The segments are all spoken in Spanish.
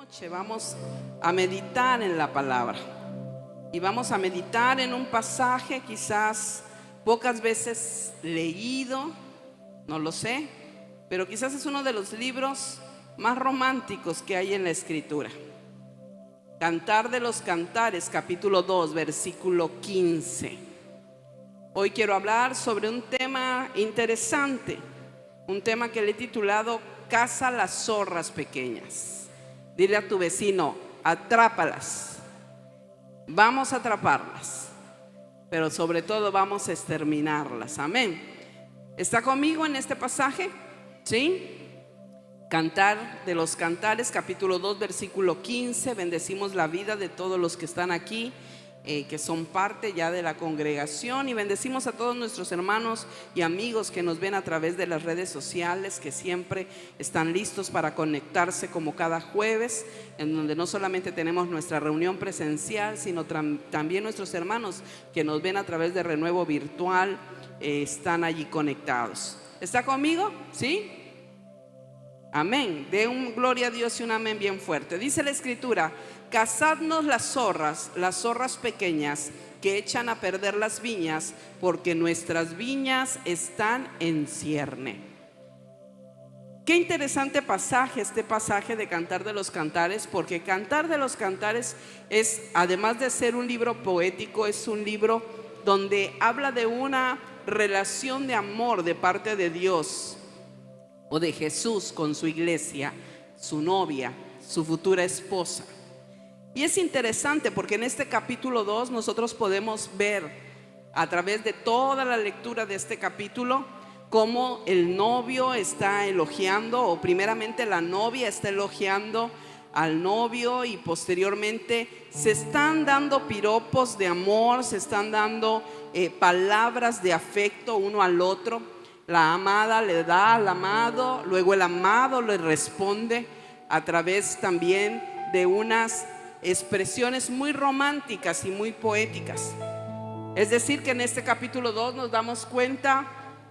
noche vamos a meditar en la palabra y vamos a meditar en un pasaje quizás pocas veces leído, no lo sé, pero quizás es uno de los libros más románticos que hay en la Escritura. Cantar de los Cantares, capítulo 2, versículo 15. Hoy quiero hablar sobre un tema interesante, un tema que le he titulado Caza las zorras pequeñas. Dile a tu vecino, atrápalas. Vamos a atraparlas, pero sobre todo vamos a exterminarlas. Amén. ¿Está conmigo en este pasaje? ¿Sí? Cantar de los Cantares, capítulo 2, versículo 15. Bendecimos la vida de todos los que están aquí, que son parte ya de la congregación, y bendecimos a todos nuestros hermanos y amigos que nos ven a través de las redes sociales, que siempre están listos para conectarse como cada jueves, en donde no solamente tenemos nuestra reunión presencial, sino también nuestros hermanos que nos ven a través de Renuevo Virtual, están allí conectados. ¿Está conmigo? ¿Sí? Amén. De un gloria a Dios y un amén bien fuerte. Dice la Escritura: cazadnos las zorras pequeñas que echan a perder las viñas, porque nuestras viñas están en cierne. Qué interesante pasaje este pasaje de Cantar de los Cantares, porque Cantar de los Cantares es, además de ser un libro poético, es un libro donde habla de una relación de amor de parte de Dios o de Jesús con su iglesia, su novia, su futura esposa. Y es interesante porque en este capítulo 2 nosotros podemos ver a través de toda la lectura de este capítulo cómo el novio está elogiando, o primeramente la novia está elogiando al novio, y posteriormente se están dando piropos de amor, se están dando palabras de afecto uno al otro. La amada le da al amado, luego el amado le responde a través también de unas expresiones muy románticas y muy poéticas. Es decir, que en este capítulo 2 nos damos cuenta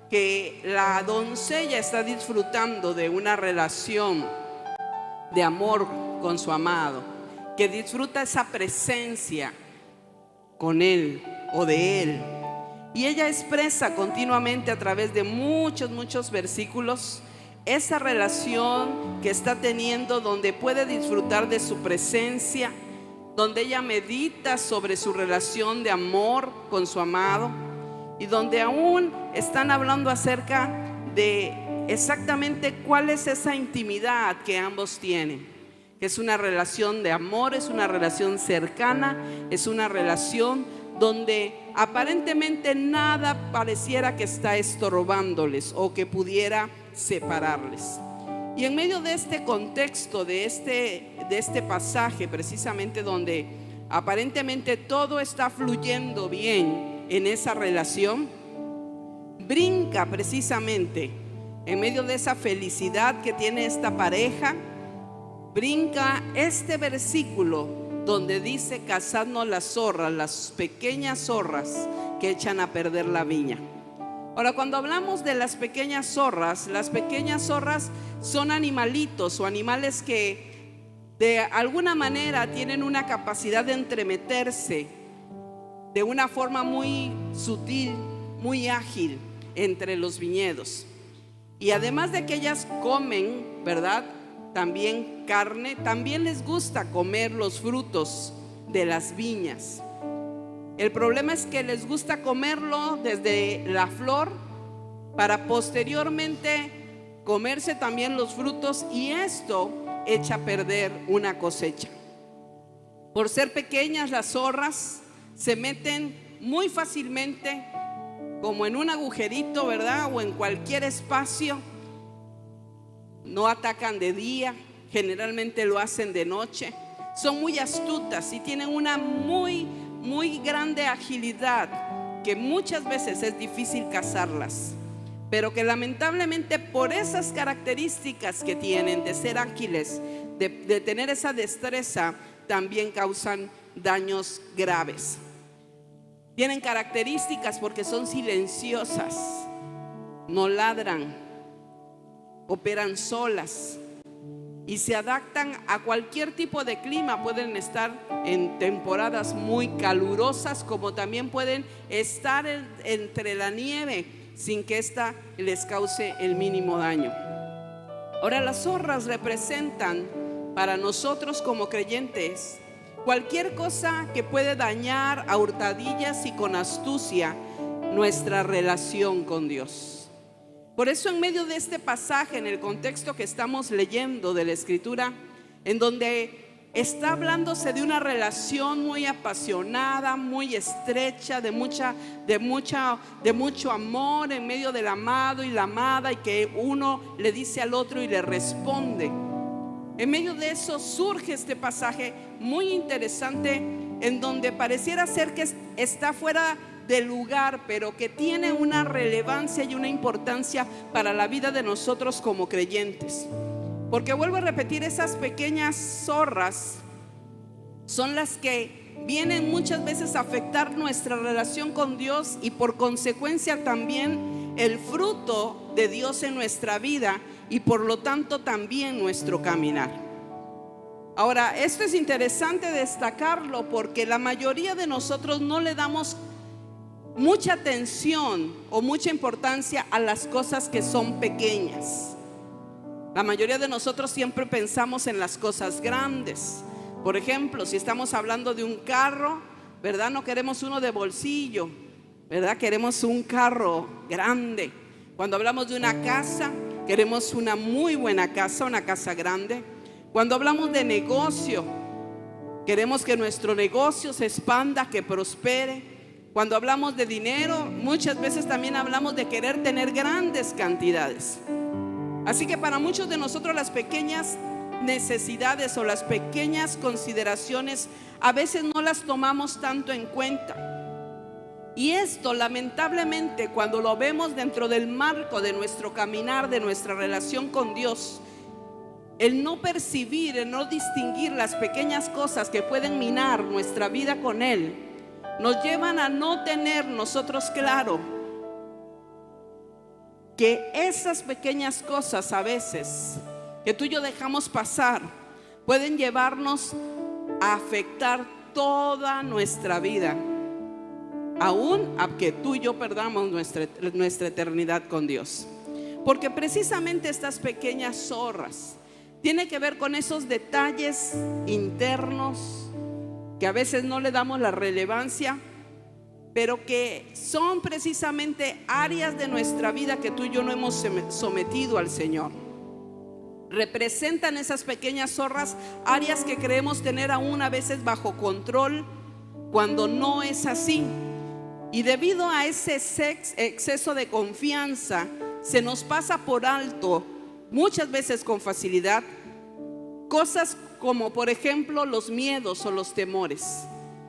que la doncella está disfrutando de una relación de amor con su amado, que disfruta esa presencia con él o de él. Y ella expresa continuamente a través de muchos versículos esa relación que está teniendo, donde puede disfrutar de su presencia, donde ella medita sobre su relación de amor con su amado, y donde aún están hablando acerca de exactamente cuál es esa intimidad que ambos tienen. Es una relación de amor, es una relación cercana, es una relación donde aparentemente nada pareciera que está estorbándoles o que pudiera separarles. Y en medio de este contexto, de este pasaje, precisamente donde aparentemente todo está fluyendo bien en esa relación, brinca precisamente en medio de esa felicidad que tiene esta pareja, brinca este versículo donde dice: cazadnos las zorras, las pequeñas zorras que echan a perder la viña. Ahora, cuando hablamos de las pequeñas zorras son animalitos o animales que de alguna manera tienen una capacidad de entremeterse de una forma muy sutil, muy ágil entre los viñedos. Y además de que ellas comen, ¿verdad?, también carne, también les gusta comer los frutos de las viñas. El problema es que les gusta comerlo desde la flor para posteriormente comerse también los frutos, y esto echa a perder una cosecha. Por ser pequeñas, las zorras se meten muy fácilmente como en un agujerito, ¿verdad?, o en cualquier espacio. No atacan de día, generalmente lo hacen de noche. Son muy astutas y tienen una muy grande agilidad, que muchas veces es difícil cazarlas, pero que lamentablemente por esas características que tienen de ser ágiles, de tener esa destreza, también causan daños graves. Tienen características porque son silenciosas, no ladran, operan solas, y se adaptan a cualquier tipo de clima. Pueden estar en temporadas muy calurosas, como también pueden estar entre la nieve sin que ésta les cause el mínimo daño. Ahora, las zorras representan para nosotros como creyentes cualquier cosa que puede dañar a hurtadillas y con astucia nuestra relación con Dios. Por eso, en medio de este pasaje, en el contexto que estamos leyendo de la Escritura, en donde está hablándose de una relación muy apasionada, muy estrecha, de mucho amor en medio del amado y la amada, y que uno le dice al otro y le responde. En medio de eso surge este pasaje muy interesante, en donde pareciera ser que está fuera de lugar, pero que tiene una relevancia y una importancia para la vida de nosotros como creyentes. Porque vuelvo a repetir, esas pequeñas zorras son las que vienen muchas veces a afectar nuestra relación con Dios, y por consecuencia también el fruto de Dios en nuestra vida, y por lo tanto también nuestro caminar. Ahora, esto es interesante destacarlo, porque la mayoría de nosotros no le damos mucha atención o mucha importancia a las cosas que son pequeñas. La mayoría de nosotros siempre pensamos en las cosas grandes. Por ejemplo, si estamos hablando de un carro, ¿verdad? No queremos uno de bolsillo, ¿verdad? Queremos un carro grande. Cuando hablamos de una casa, queremos una muy buena casa, una casa grande. Cuando hablamos de negocio, queremos que nuestro negocio se expanda, que prospere. Cuando hablamos de dinero, muchas veces también hablamos de querer tener grandes cantidades. Así que para muchos de nosotros las pequeñas necesidades o las pequeñas consideraciones a veces no las tomamos tanto en cuenta. Y esto, lamentablemente, cuando lo vemos dentro del marco de nuestro caminar, de nuestra relación con Dios, el no percibir, el no distinguir las pequeñas cosas que pueden minar nuestra vida con Él, nos llevan a no tener nosotros claro que esas pequeñas cosas a veces que tú y yo dejamos pasar pueden llevarnos a afectar toda nuestra vida, aún a que tú y yo perdamos nuestra eternidad con Dios. Porque precisamente estas pequeñas zorras tienen que ver con esos detalles internos que a veces no le damos la relevancia, pero que son precisamente áreas de nuestra vida que tú y yo no hemos sometido al Señor. Representan esas pequeñas zorras áreas que creemos tener aún a veces bajo control, cuando no es así. Y debido a ese exceso de confianza, se nos pasa por alto, muchas veces con facilidad, cosas como por ejemplo los miedos o los temores.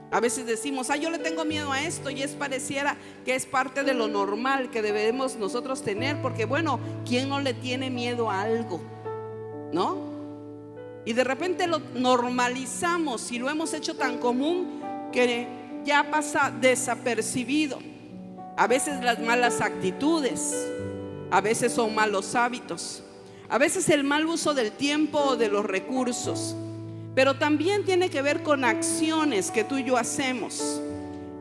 A veces decimos, yo le tengo miedo a esto, y pareciera que es parte de lo normal que debemos nosotros tener, porque bueno, ¿quién no le tiene miedo a algo? ¿No? Y de repente lo normalizamos y lo hemos hecho tan común que ya pasa desapercibido. A veces las malas actitudes, a veces son malos hábitos, a veces el mal uso del tiempo o de los recursos. Pero también tiene que ver con acciones que tú y yo hacemos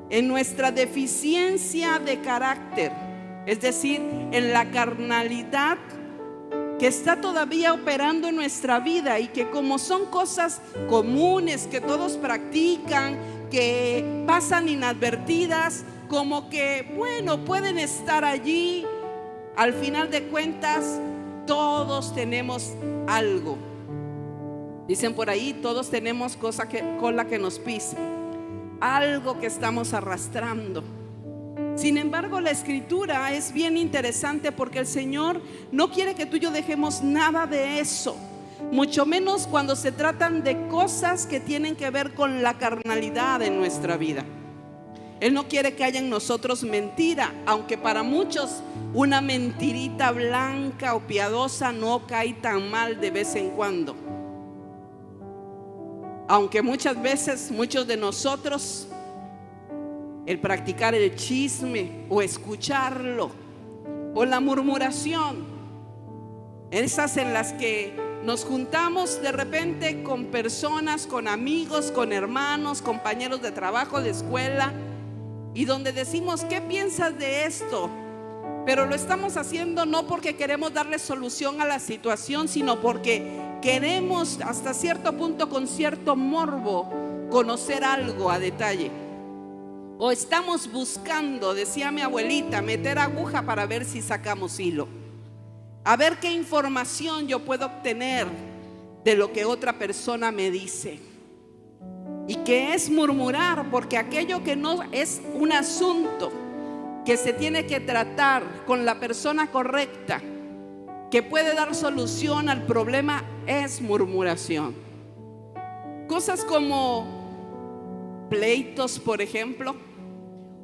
en nuestra deficiencia de carácter, es decir, en la carnalidad que está todavía operando en nuestra vida, y que como son cosas comunes que todos practican, que pasan inadvertidas, como que bueno, pueden estar allí, al final de cuentas todos tenemos algo. Dicen por ahí, todos tenemos cola que nos pisa, algo que estamos arrastrando. Sin embargo, la Escritura es bien interesante, porque el Señor no quiere que tú y yo dejemos nada de eso, mucho menos cuando se tratan de cosas que tienen que ver con la carnalidad en nuestra vida. Él no quiere que haya en nosotros mentira, aunque para muchos una mentirita blanca o piadosa no cae tan mal de vez en cuando. Aunque muchas veces, muchos de nosotros, el practicar el chisme o escucharlo o la murmuración, esas en las que nos juntamos de repente con personas, con amigos, con hermanos, compañeros de trabajo, de escuela, y donde decimos, ¿qué piensas de esto? Pero lo estamos haciendo no porque queremos darle solución a la situación, sino porque queremos hasta cierto punto, con cierto morbo, conocer algo a detalle. O estamos buscando, decía mi abuelita, meter aguja para ver si sacamos hilo, a ver qué información yo puedo obtener de lo que otra persona me dice. Y que es murmurar, porque aquello que no es un asunto que se tiene que tratar con la persona correcta, que puede dar solución al problema, es murmuración. Cosas como pleitos, por ejemplo,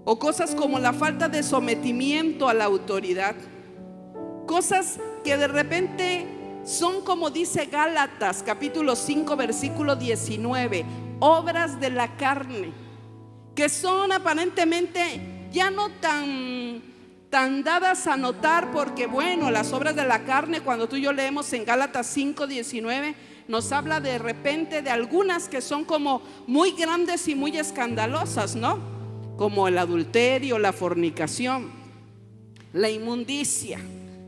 o cosas como la falta de sometimiento a la autoridad, cosas que de repente son, como dice Gálatas capítulo 5 versículo 19, obras de la carne, que son aparentemente ya no tan dadas a notar, porque bueno, las obras de la carne, cuando tú y yo leemos en Gálatas 5:19, nos habla de repente de algunas que son como muy grandes y muy escandalosas, ¿no? Como el adulterio, la fornicación, la inmundicia,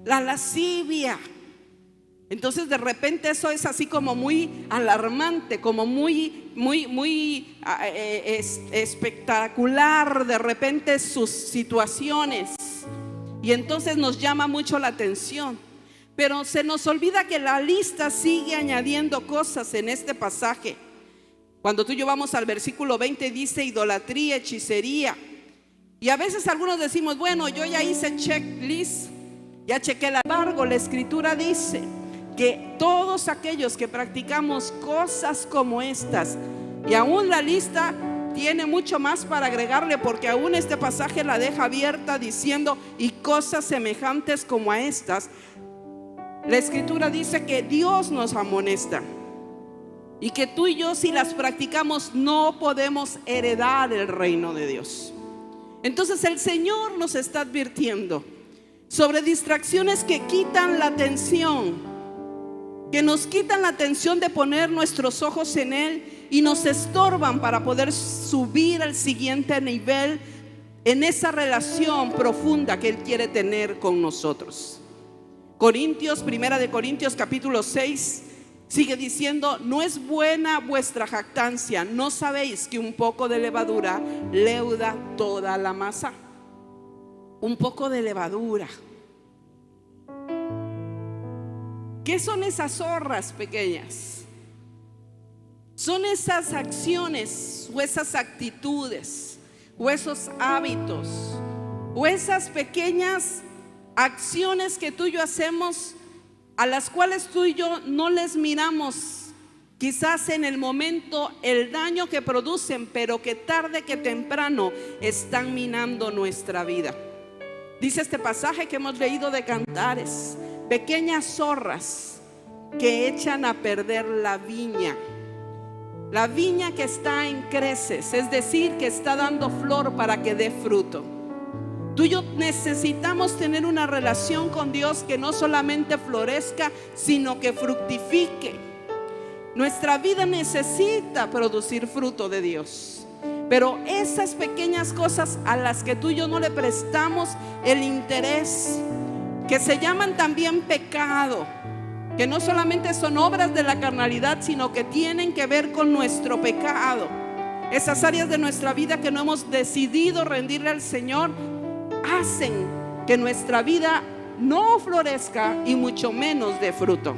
la lascivia. Entonces de repente eso es así como muy alarmante, como muy espectacular de repente sus situaciones, y entonces nos llama mucho la atención. Pero se nos olvida que la lista sigue añadiendo cosas en este pasaje. Cuando tú y yo vamos al versículo 20, dice idolatría, hechicería. Y a veces algunos decimos, bueno, yo ya hice checklist, ya chequé el embargo. La escritura dice que todos aquellos que practicamos cosas como estas, y aún la lista tiene mucho más para agregarle, porque aún este pasaje la deja abierta diciendo, y cosas semejantes como a estas. La escritura dice que Dios nos amonesta, y que tú y yo, si las practicamos, no podemos heredar el reino de Dios. Entonces el Señor nos está advirtiendo sobre distracciones que quitan la atención, que nos quitan la atención de poner nuestros ojos en Él y nos estorban para poder subir al siguiente nivel en esa relación profunda que Él quiere tener con nosotros. Primera de Corintios capítulo 6 sigue diciendo, no es buena vuestra jactancia, ¿no sabéis que un poco de levadura leuda toda la masa? Un poco de levadura. ¿Qué son esas zorras pequeñas? Son esas acciones o esas actitudes o esos hábitos o esas pequeñas acciones que tú y yo hacemos, a las cuales tú y yo no les miramos quizás en el momento el daño que producen, pero que tarde que temprano están minando nuestra vida. Dice este pasaje que hemos leído de Cantares, pequeñas zorras que echan a perder la viña que está en creces, es decir, que está dando flor para que dé fruto. Tú y yo necesitamos tener una relación con Dios que no solamente florezca, sino que fructifique. Nuestra vida necesita producir fruto de Dios, pero esas pequeñas cosas a las que tú y yo no le prestamos el interés, que se llaman también pecado, que no solamente son obras de la carnalidad, sino que tienen que ver con nuestro pecado. Esas áreas de nuestra vida que no hemos decidido rendirle al Señor hacen que nuestra vida no florezca y mucho menos de fruto.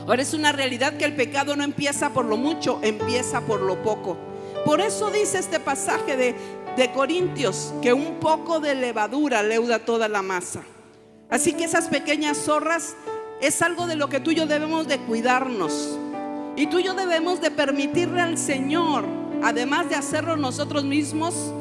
Ahora, es una realidad que el pecado no empieza por lo mucho, empieza por lo poco. Por eso dice este pasaje de Corintios que un poco de levadura leuda toda la masa. Así que esas pequeñas zorras es algo de lo que tú y yo debemos de cuidarnos, y tú y yo debemos de permitirle al Señor, además de hacerlo nosotros mismos,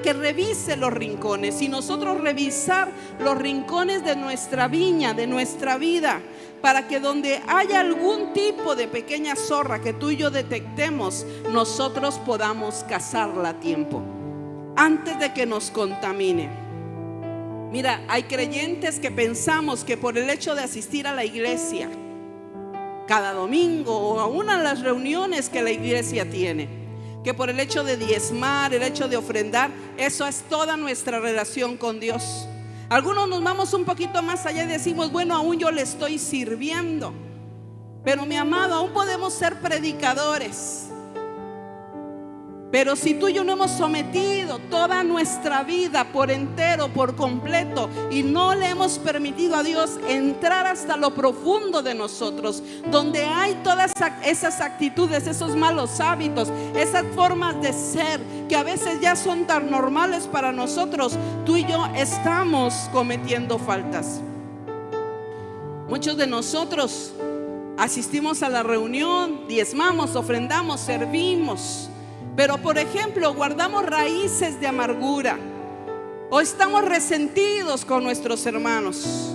que revise los rincones, y nosotros revisar los rincones de nuestra viña, de nuestra vida, para que donde haya algún tipo de pequeña zorra que tú y yo detectemos, nosotros podamos cazarla a tiempo, antes de que nos contamine. Mira, hay creyentes que pensamos que por el hecho de asistir a la iglesia, cada domingo o aún a las reuniones que la iglesia tiene. Que por el hecho de diezmar, el hecho de ofrendar, eso es toda nuestra relación con Dios. Algunos nos vamos un poquito más allá y decimos, bueno, aún yo le estoy sirviendo. Pero mi amado, aún podemos ser predicadores. Pero si tú y yo no hemos sometido toda nuestra vida por entero, por completo, y no le hemos permitido a Dios entrar hasta lo profundo de nosotros, donde hay todas esas actitudes, esos malos hábitos, esas formas de ser que a veces ya son tan normales para nosotros, tú y yo estamos cometiendo faltas. Muchos de nosotros asistimos a la reunión, diezmamos, ofrendamos, servimos, pero por ejemplo guardamos raíces de amargura o estamos resentidos con nuestros hermanos.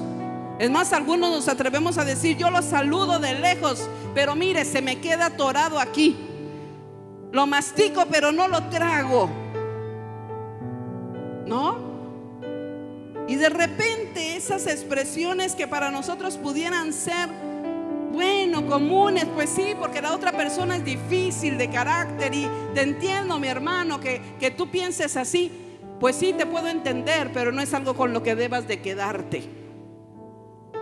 Es más, algunos nos atrevemos a decir, yo los saludo de lejos, pero mire, se me queda atorado aquí. Lo mastico pero no lo trago, ¿no? Y de repente esas expresiones que para nosotros pudieran ser, bueno, comunes, pues sí, porque la otra persona es difícil de carácter y te entiendo, mi hermano, que tú pienses así. Pues sí, te puedo entender, pero no es algo con lo que debas de quedarte.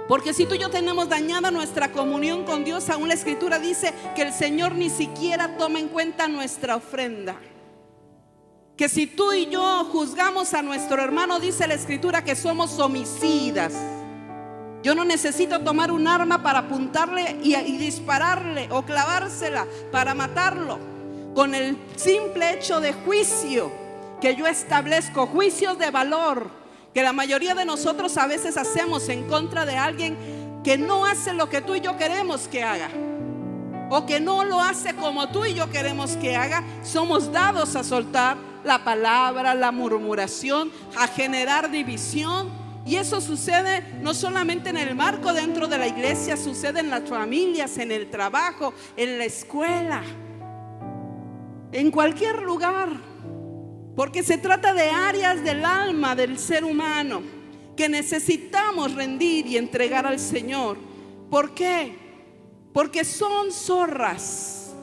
Porque si tú y yo tenemos dañada nuestra comunión con Dios, aún la Escritura dice que el Señor ni siquiera toma en cuenta nuestra ofrenda. Que si tú y yo juzgamos a nuestro hermano, dice la Escritura que somos homicidas. Yo no necesito tomar un arma para apuntarle y dispararle o clavársela para matarlo. Con el simple hecho de juicio que yo establezco, juicios de valor, que la mayoría de nosotros a veces hacemos en contra de alguien que no hace lo que tú y yo queremos que haga, o que no lo hace como tú y yo queremos que haga, somos dados a soltar la palabra, la murmuración, a generar división. Y eso sucede no solamente en el marco dentro de la iglesia, sucede en las familias, en el trabajo, en la escuela, en cualquier lugar. Porque se trata de áreas del alma del ser humano que necesitamos rendir y entregar al Señor. ¿Por qué? Porque son zorras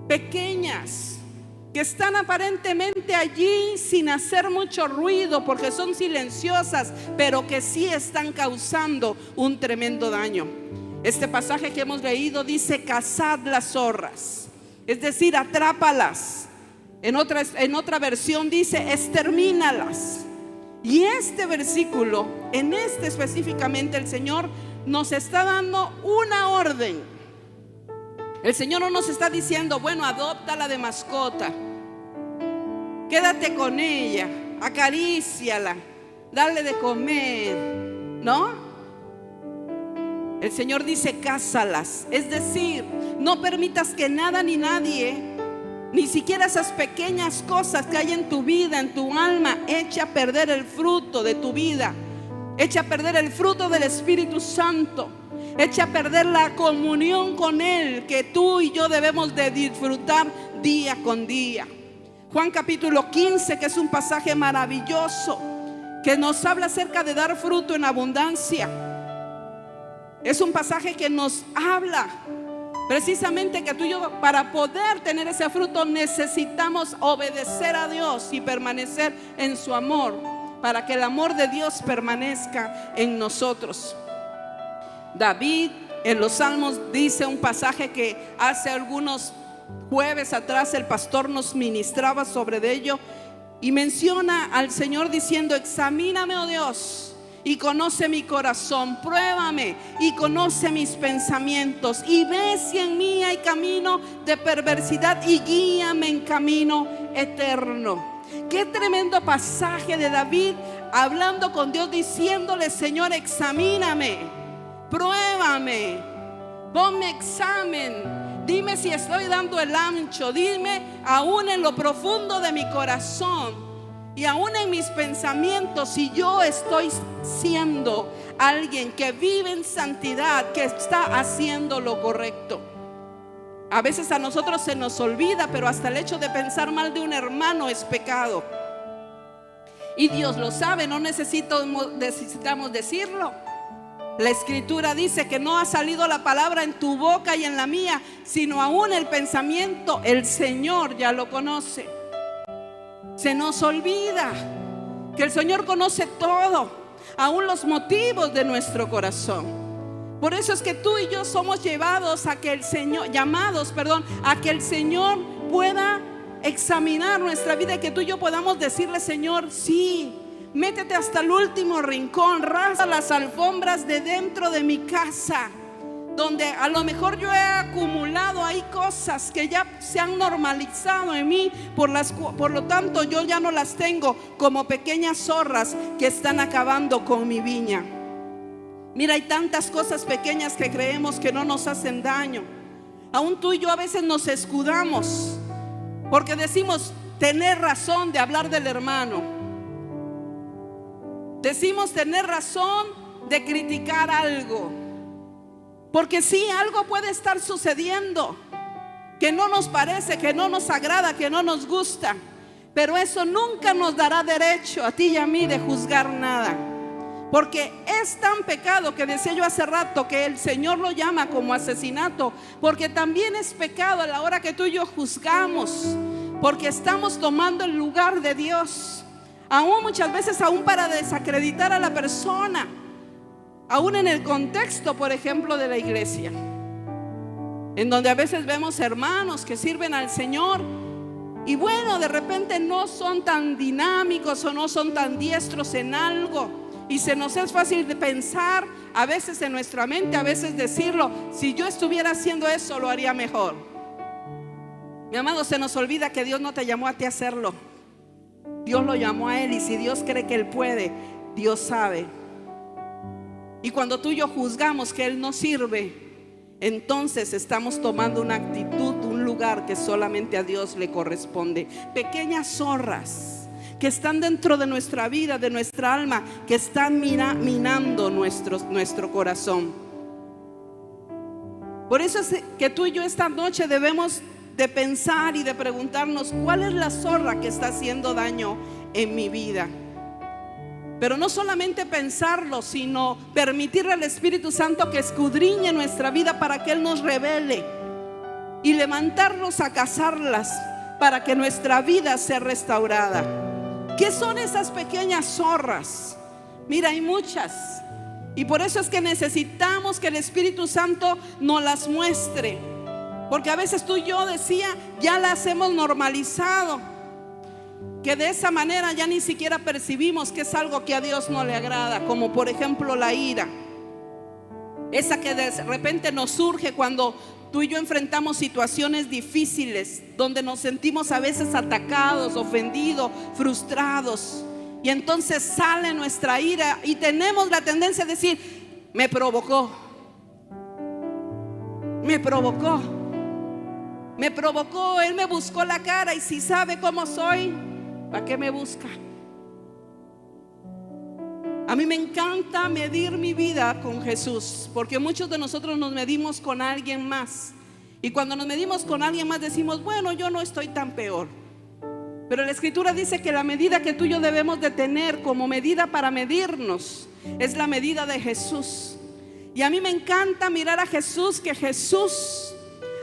pequeñas que están aparentemente allí sin hacer mucho ruido, porque son silenciosas, pero que sí están causando un tremendo daño. Este pasaje que hemos leído dice: cazad las zorras, es decir, atrápalas. En otra versión dice: extermínalas. Y este versículo, en este específicamente, el Señor nos está dando una orden. El Señor no nos está diciendo, bueno, adóptala de mascota, quédate con ella, acaríciala, dale de comer, ¿no? El Señor dice: cázalas, es decir, no permitas que nada ni nadie, ni siquiera esas pequeñas cosas que hay en tu vida, en tu alma, eche a perder el fruto de tu vida, eche a perder el fruto del Espíritu Santo, eche a perder la comunión con Él que tú y yo debemos de disfrutar día con día. Juan capítulo 15, que es un pasaje maravilloso, que nos habla acerca de dar fruto en abundancia. Es un pasaje que nos habla precisamente que tú y yo, para poder tener ese fruto, necesitamos obedecer a Dios y permanecer en su amor, para que el amor de Dios permanezca en nosotros. David en los Salmos dice un pasaje que hace algunos jueves atrás el pastor nos ministraba sobre ello, y menciona al Señor diciendo: examíname, oh Dios, y conoce mi corazón, pruébame y conoce mis pensamientos, y ve si en mí hay camino de perversidad, y guíame en camino eterno. Qué tremendo pasaje de David hablando con Dios, diciéndole: Señor, examíname, pruébame, ponme examen, dime si estoy dando el ancho, dime aún en lo profundo de mi corazón y aún en mis pensamientos, si yo estoy siendo alguien que vive en santidad, que está haciendo lo correcto. A veces a nosotros se nos olvida, pero hasta el hecho de pensar mal de un hermano es pecado. Y Dios lo sabe, no necesitamos decirlo. La escritura dice que no ha salido la palabra en tu boca y en la mía, sino aún el pensamiento, el Señor ya lo conoce. Se nos olvida que el Señor conoce todo, aún los motivos de nuestro corazón. Por eso es que tú y yo somos llamados a que el Señor pueda examinar nuestra vida y que tú y yo podamos decirle: Señor, sí, métete hasta el último rincón, rasga las alfombras de dentro de mi casa, donde a lo mejor yo he acumulado ahí cosas que ya se han normalizado en mí, por lo tanto yo ya no las tengo, como pequeñas zorras que están acabando con mi viña. Mira, hay tantas cosas pequeñas que creemos que no nos hacen daño. Aún tú y yo a veces nos escudamos porque decimos tener razón de hablar del hermano. Decimos tener razón de criticar algo, porque sí, algo puede estar sucediendo que no nos parece, que no nos agrada, que no nos gusta, pero eso nunca nos dará derecho a ti y a mí de juzgar nada, porque es tan pecado que decía yo hace rato que el Señor lo llama como asesinato, porque también es pecado a la hora que tú y yo juzgamos, porque estamos tomando el lugar de Dios. Aún muchas veces, aún para desacreditar a la persona, aún en el contexto, por ejemplo, de la iglesia, en donde a veces vemos hermanos que sirven al Señor y bueno, de repente no son tan dinámicos o no son tan diestros en algo, y se nos es fácil de pensar a veces en nuestra mente, a veces decirlo: si yo estuviera haciendo eso, lo haría mejor. Mi amado, se nos olvida que Dios no te llamó a ti a hacerlo. Dios lo llamó a él, y si Dios cree que él puede, Dios sabe. Y cuando tú y yo juzgamos que él no sirve, entonces estamos tomando una actitud, un lugar que solamente a Dios le corresponde. Pequeñas zorras que están dentro de nuestra vida, de nuestra alma, que están minando nuestro corazón. Por eso es que tú y yo esta noche debemos de pensar y de preguntarnos: ¿cuál es la zorra que está haciendo daño en mi vida? Pero no solamente pensarlo, sino permitirle al Espíritu Santo que escudriñe nuestra vida para que Él nos revele, y levantarnos a cazarlas para que nuestra vida sea restaurada. ¿Qué son esas pequeñas zorras? Mira, hay muchas, y por eso es que necesitamos que el Espíritu Santo nos las muestre. Porque a veces tú y yo, decía, ya las hemos normalizado, que de esa manera ya ni siquiera percibimos que es algo que a Dios no le agrada. Como por ejemplo la ira, esa que de repente nos surge cuando tú y yo enfrentamos situaciones difíciles, donde nos sentimos a veces atacados, ofendidos, frustrados, y entonces sale nuestra ira y tenemos la tendencia a decir: me provocó, él me buscó la cara, y si sabe cómo soy, ¿para qué me busca? A mí me encanta medir mi vida con Jesús, porque muchos de nosotros nos medimos con alguien más, y cuando nos medimos con alguien más decimos: bueno, yo no estoy tan peor. Pero la Escritura dice que la medida que tú y yo debemos de tener como medida para medirnos es la medida de Jesús. Y a mí me encanta mirar a Jesús, que Jesús,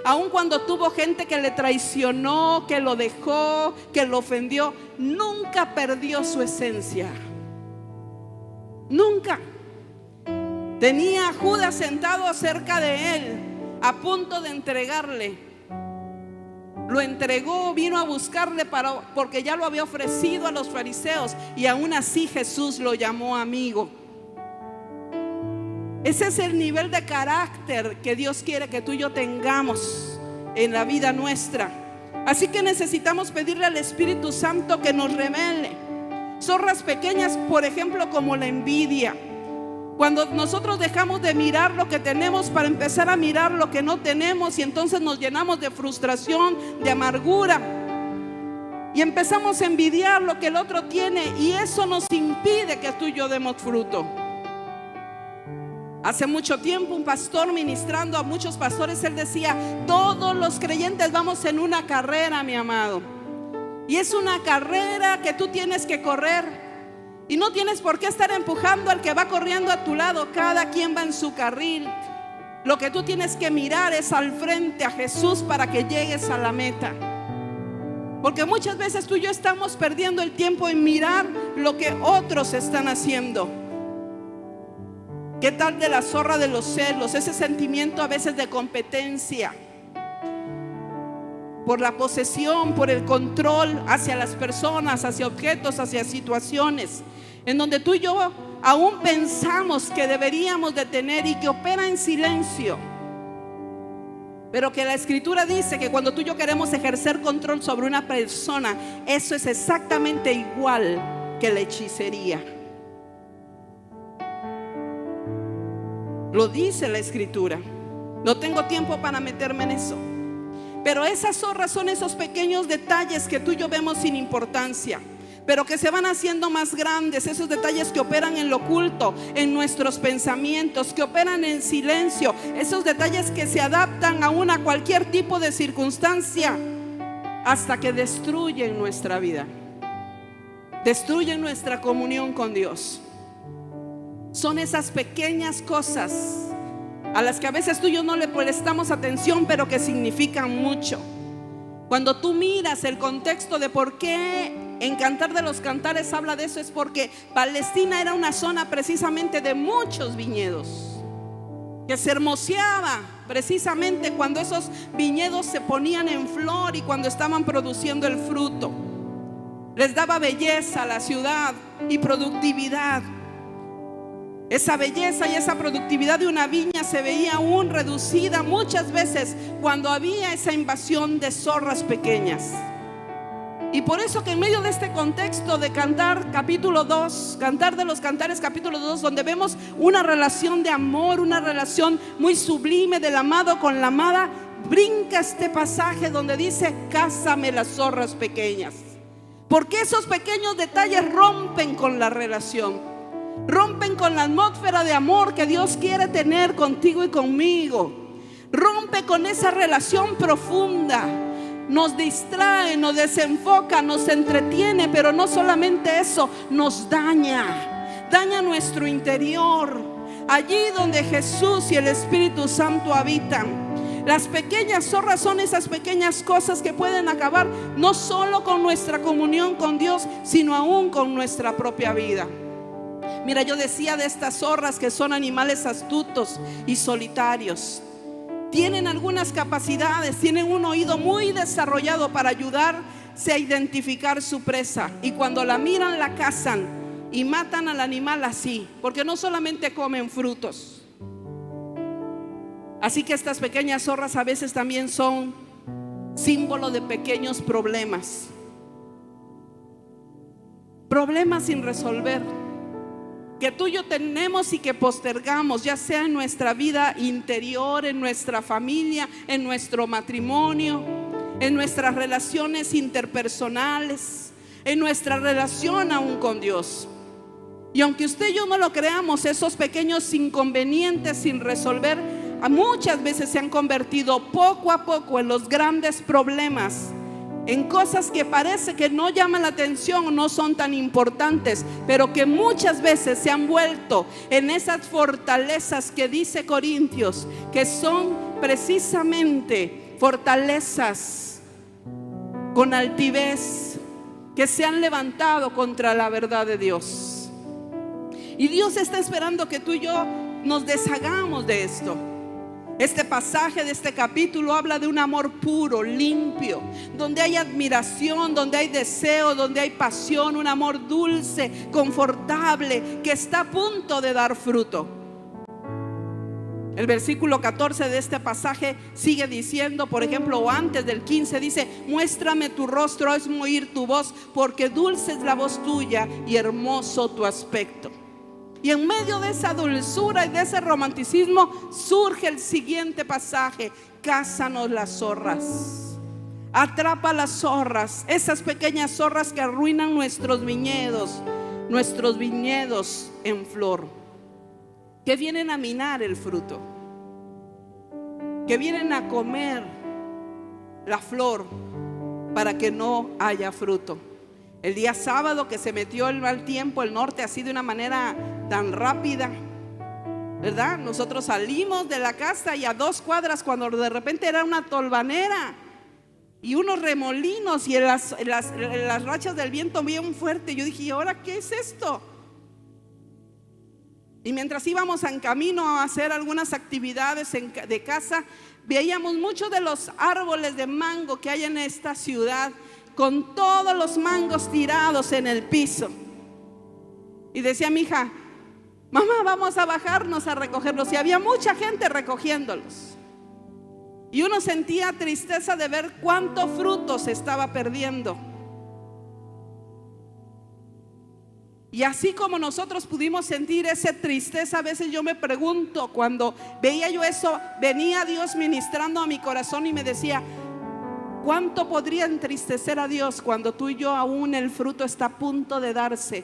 aun cuando tuvo gente que le traicionó, que lo dejó, que lo ofendió, nunca perdió su esencia. Nunca. Tenía a Judas sentado cerca de él, a punto de entregarle. Lo entregó, vino a buscarle porque ya lo había ofrecido a los fariseos, y aún así Jesús lo llamó amigo. Ese es el nivel de carácter que Dios quiere que tú y yo tengamos en la vida nuestra. Así que necesitamos pedirle al Espíritu Santo que nos revele zorras pequeñas, por ejemplo, como la envidia. Cuando nosotros dejamos de mirar lo que tenemos para empezar a mirar lo que no tenemos, y entonces nos llenamos de frustración, de amargura, y empezamos a envidiar lo que el otro tiene, y eso nos impide que tú y yo demos fruto. Hace mucho tiempo un pastor, ministrando a muchos pastores, él decía: todos los creyentes vamos en una carrera, mi amado, y es una carrera que tú tienes que correr. Y no tienes por qué estar empujando al que va corriendo a tu lado. Cada quien va en su carril. Lo que tú tienes que mirar es al frente a Jesús para que llegues a la meta. Porque muchas veces tú y yo estamos perdiendo el tiempo en mirar lo que otros están haciendo. ¿Qué tal de la zorra de los celos? Ese sentimiento a veces de competencia por la posesión, por el control hacia las personas, hacia objetos, hacia situaciones, en donde tú y yo aún pensamos que deberíamos de tener y que opera en silencio. Pero que la Escritura dice que cuando tú y yo queremos ejercer control sobre una persona, eso es exactamente igual que la hechicería. Lo dice la Escritura. No tengo tiempo para meterme en eso. Pero esas zorras son esos pequeños detalles que tú y yo vemos sin importancia, pero que se van haciendo más grandes. Esos detalles que operan en lo oculto, en nuestros pensamientos, que operan en silencio. Esos detalles que se adaptan aún a cualquier tipo de circunstancia, hasta que destruyen nuestra vida, destruyen nuestra comunión con Dios. Son esas pequeñas cosas a las que a veces tú y yo no le prestamos atención, pero que significan mucho. Cuando tú miras el contexto de por qué en Cantar de los Cantares habla de eso, es porque Palestina era una zona precisamente de muchos viñedos, que se hermoseaba precisamente cuando esos viñedos se ponían en flor y cuando estaban produciendo el fruto. Les daba belleza a la ciudad y productividad. Esa belleza y esa productividad de una viña se veía aún reducida muchas veces cuando había esa invasión de zorras pequeñas. Y por eso que en medio de este contexto de Cantar capítulo 2, Cantar de los Cantares capítulo 2, donde vemos una relación de amor, una relación muy sublime del amado con la amada, brinca este pasaje donde dice: cázame las zorras pequeñas. Porque esos pequeños detalles rompen con la relación, rompen con la atmósfera de amor que Dios quiere tener contigo y conmigo. Rompe con esa relación profunda. Nos distrae, nos desenfoca, nos entretiene, pero no solamente eso, nos daña. Daña nuestro interior. Allí donde Jesús y el Espíritu Santo habitan. Las pequeñas zorras son esas pequeñas cosas que pueden acabar no solo con nuestra comunión con Dios, sino aún con nuestra propia vida. Mira, yo decía de estas zorras que son animales astutos y solitarios. Tienen algunas capacidades, tienen un oído muy desarrollado para ayudarse a identificar su presa. Y cuando la miran, la cazan y matan al animal así, porque no solamente comen frutos. Así que estas pequeñas zorras a veces también son símbolo de pequeños problemas. Problemas sin resolver, que tú y yo tenemos y que postergamos, ya sea en nuestra vida interior, en nuestra familia, en nuestro matrimonio, en nuestras relaciones interpersonales, en nuestra relación aún con Dios. Y aunque usted y yo no lo creamos, esos pequeños inconvenientes sin resolver muchas veces se han convertido poco a poco en los grandes problemas, en cosas que parece que no llaman la atención o no son tan importantes, pero que muchas veces se han vuelto en esas fortalezas que dice Corintios, que son precisamente fortalezas con altivez, que se han levantado contra la verdad de Dios. Y Dios está esperando que tú y yo nos deshagamos de esto. Este pasaje de este capítulo habla de un amor puro, limpio, donde hay admiración, donde hay deseo, donde hay pasión, un amor dulce, confortable, que está a punto de dar fruto. El versículo 14 de este pasaje sigue diciendo, por ejemplo, o antes del 15 dice: muéstrame tu rostro, hazme oír tu voz, porque dulce es la voz tuya y hermoso tu aspecto. Y en medio de esa dulzura y de ese romanticismo surge el siguiente pasaje: cázanos las zorras, atrapa las zorras, esas pequeñas zorras que arruinan nuestros viñedos en flor, que vienen a minar el fruto, que vienen a comer la flor para que no haya fruto. El día sábado que se metió el mal tiempo, el norte, así de una manera tan rápida, ¿verdad? Nosotros salimos de la casa y a 2 cuadras, cuando de repente era una tolvanera y unos remolinos y las rachas del viento bien fuerte. Yo dije, ¿y ahora qué es esto? Y mientras íbamos en camino a hacer algunas actividades de casa, veíamos muchos de los árboles de mango que hay en esta ciudad, con todos los mangos tirados en el piso. Y decía mi hija, mamá, vamos a bajarnos a recogerlos. Y había mucha gente recogiéndolos. Y uno sentía tristeza de ver cuánto fruto se estaba perdiendo. Y así como nosotros pudimos sentir esa tristeza, a veces yo me pregunto, cuando veía yo eso, venía Dios ministrando a mi corazón y me decía, ¿cuánto podría entristecer a Dios cuando tú y yo aún el fruto está a punto de darse,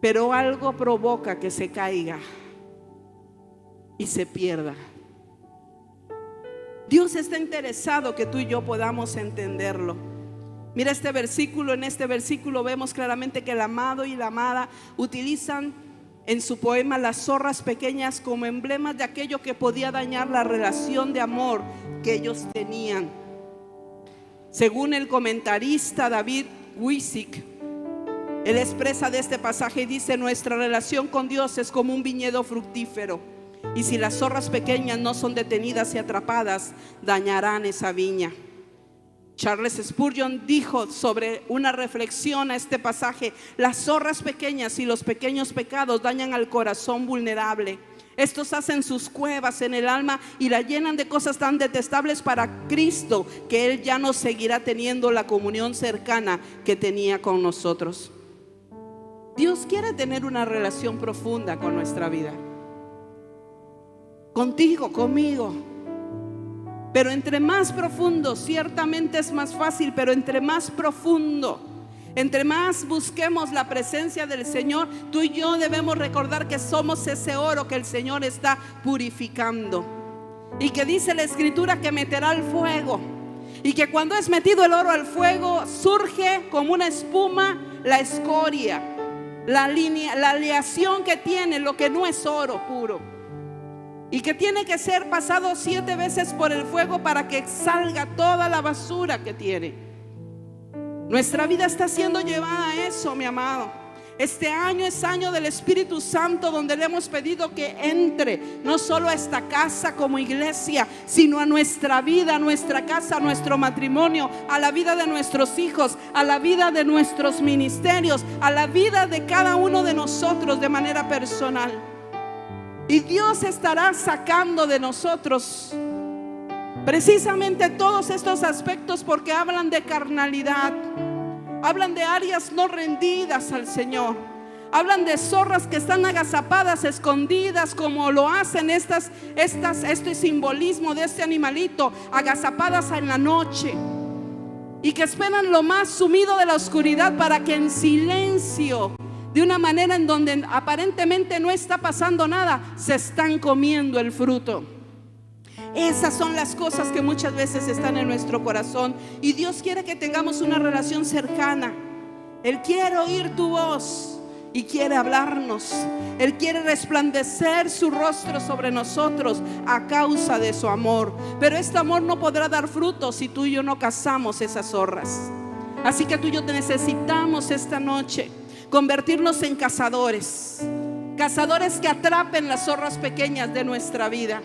pero algo provoca que se caiga y se pierda? Dios está interesado que tú y yo podamos entenderlo. Mira este versículo, en este versículo vemos claramente que el amado y la amada utilizan en su poema las zorras pequeñas como emblemas de aquello que podía dañar la relación de amor que ellos tenían. Según el comentarista David Wisick, él expresa de este pasaje y dice: nuestra relación con Dios es como un viñedo fructífero, y si las zorras pequeñas no son detenidas y atrapadas, dañarán esa viña. Charles Spurgeon dijo sobre una reflexión a este pasaje: las zorras pequeñas y los pequeños pecados dañan al corazón vulnerable. Estos hacen sus cuevas en el alma y la llenan de cosas tan detestables para Cristo, que Él ya no seguirá teniendo la comunión cercana que tenía con nosotros. Dios quiere tener una relación profunda con nuestra vida, contigo, conmigo. Pero entre más profundo, ciertamente es más fácil, pero entre más profundo, entre más busquemos la presencia del Señor, tú y yo debemos recordar que somos ese oro que el Señor está purificando. Y que dice la Escritura que meterá al fuego. Y que cuando es metido el oro al fuego, surge como una espuma la escoria, la aleación que tiene lo que no es oro puro. Y que tiene que ser pasado 7 veces por el fuego para que salga toda la basura que tiene. Nuestra vida está siendo llevada a eso, mi amado. Este año es año del Espíritu Santo, donde le hemos pedido que entre no solo a esta casa como iglesia, sino a nuestra vida, a nuestra casa, a nuestro matrimonio, a la vida de nuestros hijos, a la vida de nuestros ministerios, a la vida de cada uno de nosotros de manera personal. Y Dios estará sacando de nosotros precisamente todos estos aspectos, porque hablan de carnalidad, hablan de áreas no rendidas al Señor, hablan de zorras que están agazapadas, escondidas, como lo hacen este simbolismo de este animalito, agazapadas en la noche, y que esperan lo más sumido de la oscuridad para que en silencio, de una manera en donde aparentemente no está pasando nada, se están comiendo el fruto. Esas son las cosas que muchas veces están en nuestro corazón, y Dios quiere que tengamos una relación cercana. Él quiere oír tu voz y quiere hablarnos. Él quiere resplandecer su rostro sobre nosotros a causa de su amor. Pero este amor no podrá dar fruto si tú y yo no cazamos esas zorras. Así que tú y yo te necesitamos esta noche convertirnos en cazadores, cazadores que atrapen las zorras pequeñas de nuestra vida,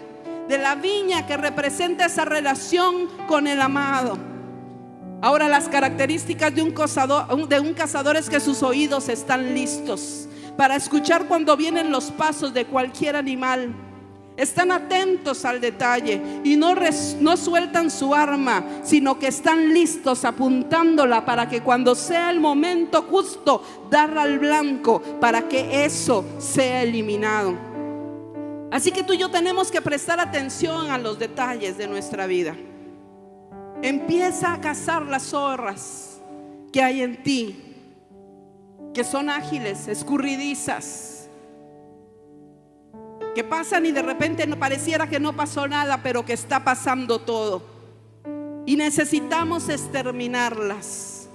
de la viña que representa esa relación con el amado. Ahora, las características de un cazador es que sus oídos están listos para escuchar cuando vienen los pasos de cualquier animal. Están atentos al detalle y no sueltan su arma, sino que están listos apuntándola para que cuando sea el momento justo, darla al blanco para que eso sea eliminado. Así que tú y yo tenemos que prestar atención a los detalles de nuestra vida. Empieza a cazar las zorras que hay en ti, que son ágiles, escurridizas, que pasan y de repente no pareciera que no pasó nada, pero que está pasando todo. Y necesitamos exterminarlas.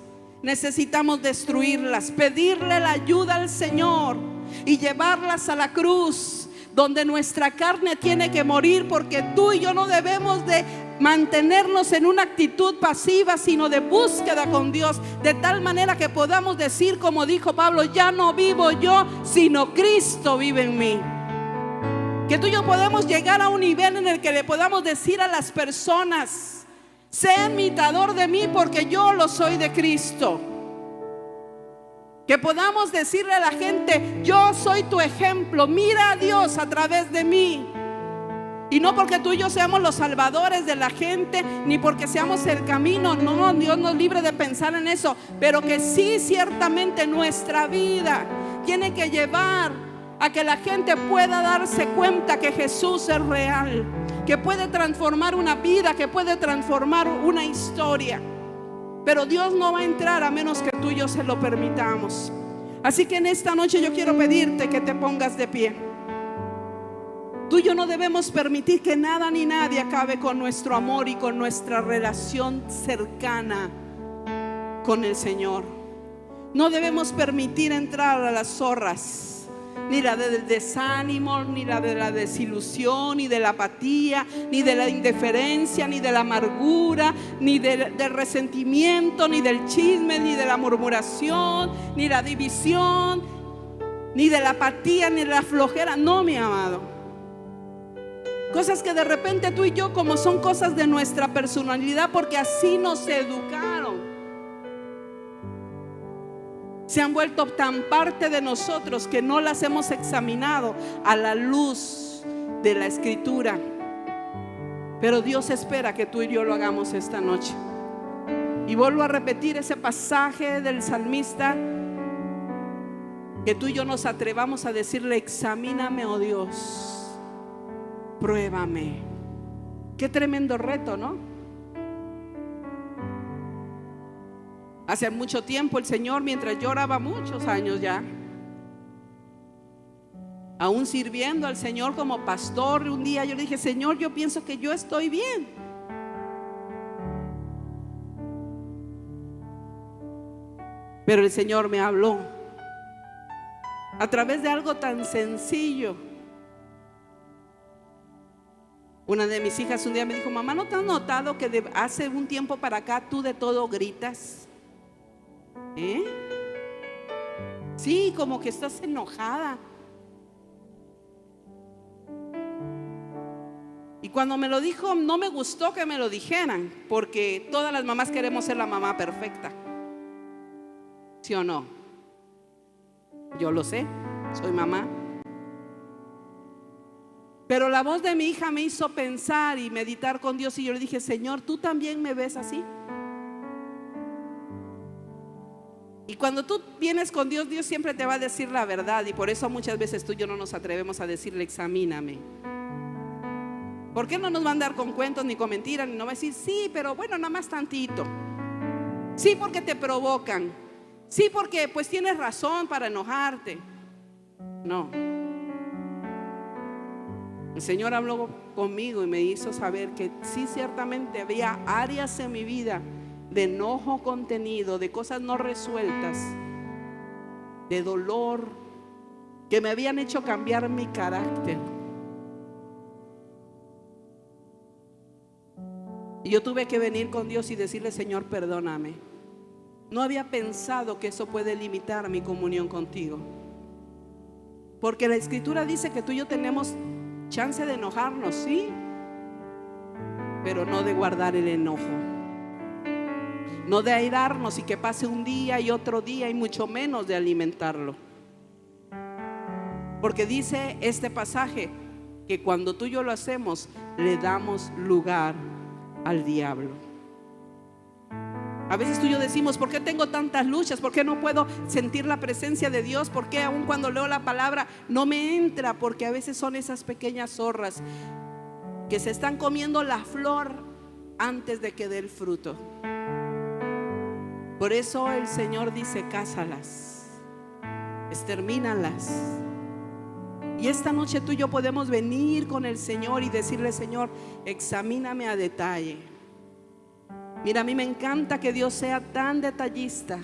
necesitamos destruirlas, pedirle la ayuda al Señor y llevarlas a la cruz, donde nuestra carne tiene que morir, porque tú y yo no debemos de mantenernos en una actitud pasiva, sino de búsqueda con Dios, de tal manera que podamos decir, como dijo Pablo, ya no vivo yo, sino Cristo vive en mí. Que tú y yo podamos llegar a un nivel en el que le podamos decir a las personas: sé imitador de mí porque yo lo soy de Cristo. Que podamos decirle a la gente: yo soy tu ejemplo, mira a Dios a través de mí. Y no porque tú y yo seamos los salvadores de la gente, ni porque seamos el camino. No, Dios nos libre de pensar en eso. Pero que sí, ciertamente nuestra vida tiene que llevar a que la gente pueda darse cuenta que Jesús es real, que puede transformar una vida, que puede transformar una historia. Pero Dios no va a entrar a menos que tú y yo se lo permitamos. Así que en esta noche yo quiero pedirte que te pongas de pie. Tú y yo no debemos permitir que nada ni nadie acabe con nuestro amor y con nuestra relación cercana con el Señor. No debemos permitir entrar a las zorras, ni la del desánimo, ni la de la desilusión, ni de la apatía, ni de la indiferencia, ni de la amargura, ni del resentimiento, ni del chisme, ni de la murmuración, ni la división, ni de la apatía, ni de la flojera. No, mi amado. Cosas que de repente tú y yo, como son cosas de nuestra personalidad, porque así nos educaron, se han vuelto tan parte de nosotros que no las hemos examinado a la luz de la Escritura. Pero Dios espera que tú y yo lo hagamos esta noche. Y vuelvo a repetir ese pasaje del salmista, que tú y yo nos atrevamos a decirle: examíname, oh Dios, pruébame. Qué tremendo reto, ¿no? Hace mucho tiempo el Señor, mientras yo oraba, muchos años ya, aún sirviendo al Señor como pastor, un día yo le dije: Señor, yo pienso que yo estoy bien. Pero el Señor me habló a través de algo tan sencillo. Una de mis hijas un día me dijo: mamá, ¿no te has notado que hace un tiempo para acá tú de todo gritas? Sí, como que estás enojada. Y cuando me lo dijo, no me gustó que me lo dijeran, porque todas las mamás queremos ser la mamá perfecta. ¿Sí o no? Yo lo sé, soy mamá. Pero la voz de mi hija me hizo pensar y meditar con Dios, y yo le dije: Señor, ¿tú también me ves así? Y cuando tú vienes con Dios, Dios siempre te va a decir la verdad. Y por eso muchas veces tú y yo no nos atrevemos a decirle: examíname. ¿Por qué no nos va a andar con cuentos ni con mentiras? Ni no va a decir: sí, pero bueno, nada más tantito. Sí, porque te provocan. Sí, porque pues tienes razón para enojarte. No. El Señor habló conmigo y me hizo saber que sí, ciertamente había áreas en mi vida de enojo contenido, de cosas no resueltas, de dolor, que me habían hecho cambiar mi carácter. Y yo tuve que venir con Dios y decirle: Señor, perdóname. No había pensado que eso puede limitar mi comunión contigo, porque la Escritura dice que tú y yo tenemos chance de enojarnos, sí, pero no de guardar el enojo, no de airarnos y que pase un día y otro día, y mucho menos de alimentarlo. Porque dice este pasaje que cuando tú y yo lo hacemos, le damos lugar al diablo. A veces tú y yo decimos: ¿por qué tengo tantas luchas? ¿Por qué no puedo sentir la presencia de Dios? ¿Por qué aún cuando leo la palabra no me entra? Porque a veces son esas pequeñas zorras que se están comiendo la flor antes de que dé el fruto. Por eso el Señor dice: cázalas, extermínalas. Y esta noche tú y yo podemos venir con el Señor y decirle: Señor, examíname a detalle. Mira, a mí me encanta que Dios sea tan detallista,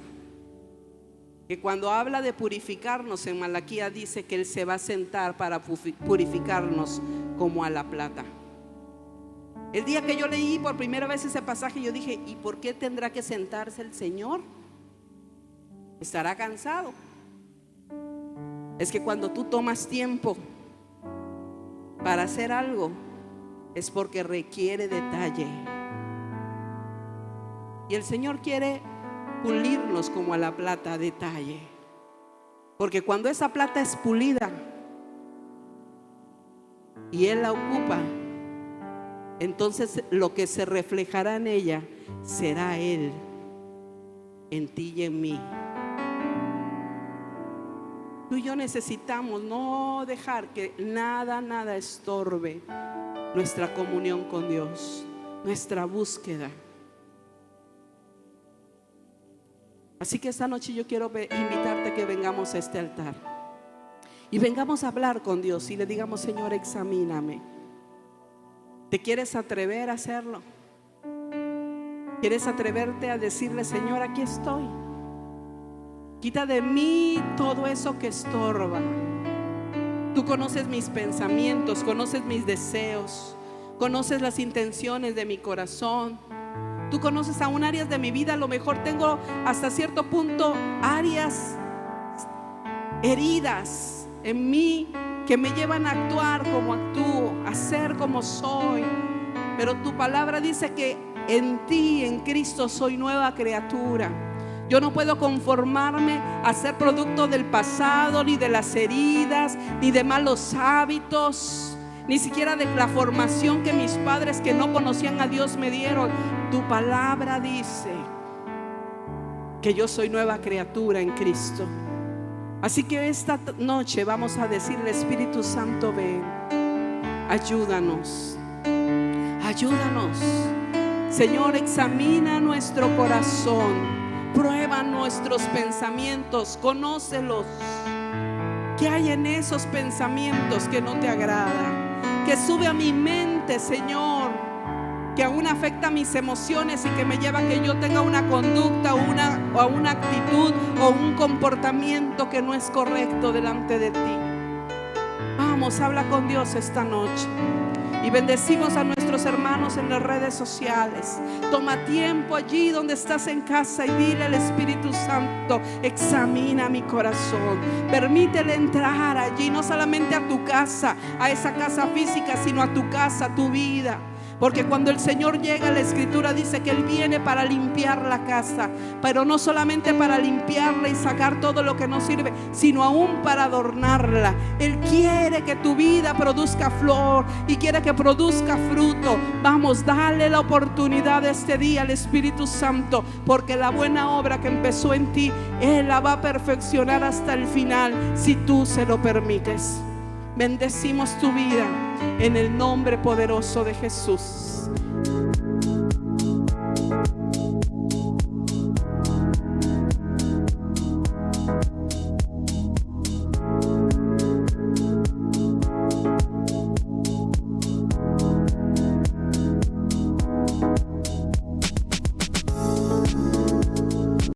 que cuando habla de purificarnos en Malaquías dice que Él se va a sentar para purificarnos como a la plata. El día que yo leí por primera vez ese pasaje, yo dije, ¿y por qué tendrá que sentarse el Señor? ¿Estará cansado? Es que cuando tú tomas tiempo para hacer algo, es porque requiere detalle. Y el Señor quiere pulirnos como a la plata, detalle. Porque cuando esa plata es pulida y Él la ocupa, entonces lo que se reflejará en ella será Él en ti y en mí. Tú y yo necesitamos no dejar que nada estorbe nuestra comunión con Dios, nuestra búsqueda. Así que esta noche yo quiero invitarte a que vengamos a este altar y vengamos a hablar con Dios y le digamos: Señor, examíname. ¿Te quieres atrever a hacerlo? ¿Quieres atreverte a decirle: Señor, aquí estoy? Quita de mí todo eso que estorba. Tú conoces mis pensamientos, conoces mis deseos, conoces las intenciones de mi corazón. Tú conoces aún áreas de mi vida. A lo mejor tengo hasta cierto punto áreas heridas en mí que me llevan a actuar como actúo, a ser como soy. Pero tu palabra dice que en ti, en Cristo, soy nueva criatura. Yo no puedo conformarme a ser producto del pasado, ni de las heridas, ni de malos hábitos, ni siquiera de la formación que mis padres que no conocían a Dios me dieron. Tu palabra dice que yo soy nueva criatura en Cristo. Así que esta noche vamos a decirle: Espíritu Santo, ven, ayúdanos, ayúdanos. Señor, examina nuestro corazón, prueba nuestros pensamientos, conócelos. ¿Qué hay en esos pensamientos que no te agrada? Que sube a mi mente, Señor, que aún afecta mis emociones y que me lleva a que yo tenga una conducta o una actitud o un comportamiento que no es correcto delante de ti. Vamos, habla con Dios esta noche. Y bendecimos a nuestros hermanos en las redes sociales. Toma tiempo allí donde estás en casa y dile al Espíritu Santo: examina mi corazón. Permítele entrar allí, no solamente a tu casa, a esa casa física, sino a tu casa, a tu vida. Porque cuando el Señor llega, la Escritura dice que Él viene para limpiar la casa, pero no solamente para limpiarla y sacar todo lo que no sirve, sino aún para adornarla. Él quiere que tu vida produzca flor y quiere que produzca fruto. Vamos, dale la oportunidad este día al Espíritu Santo, porque la buena obra que empezó en ti, Él la va a perfeccionar hasta el final, si tú se lo permites. Bendecimos tu vida en el nombre poderoso de Jesús.